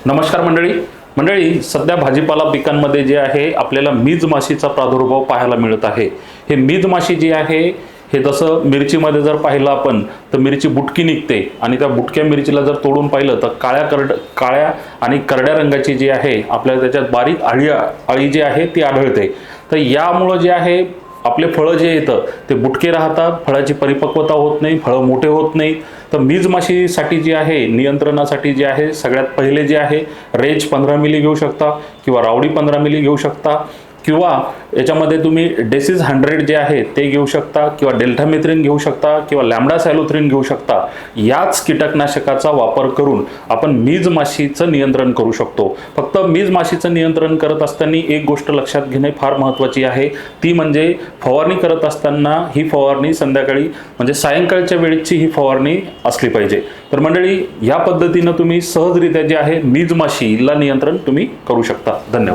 नमस्कार मंडळी, सध्या भाजीपाला पिकांमध्ये जे आहे आपल्याला मीज माशीचा प्रादुर्भाव पाहायला मिळत आहे। हे मीज माशी जी आहे हे जसं मिरचीमध्ये जर पाहिलं आपण तर मिरची बुटकी निघते आणि त्या बुटक्या मिरचीला जर तोडून पाहिलं तर काळ्या आणि करड्या रंगाची जी आहे आपल्याला त्याच्यात बारीक अळी जी आहे ती आढळते। तर यामुळे जे आहे आपले फळं जे येतं ते बुटके राहतात, फळाची परिपक्वता होत नाही, फळं मोठे होत नाही। तर मीज माशीसाठी जी आहे नियंत्रणासाठी जे आहे सगळ्यात पहिले जे आहे रेज 15 मिली घेऊ शकता किंवा रावडी 15 मिली घेऊ शकता किंवा याच्यामध्ये तुम्ही डेसिस 100 जे आहे ते घेऊ शकता किंवा डेल्टामेथ्रिन घेऊ शकता किंवा लॅम्बडा सायलोथ्रिन घेऊ शकता। याच कीटकनाशकाचा वापर करून आपण मीज माशीचं नियंत्रण करू शकतो। फक्त मीज माशीचं नियंत्रण करत असताना एक गोष्ट लक्षात घेणे फार महत्त्वाची आहे, ती म्हणजे फवारणी करत असताना ही फवारणी संध्याकाळी म्हणजे सायंकाळच्या वेळेची ही फवारणी असली पाहिजे। तर मंडळी, या पद्धतीने तुम्ही सहजरित्या जे आहे मीज माशीला नियंत्रण तुम्ही करू शकता। धन्यवाद।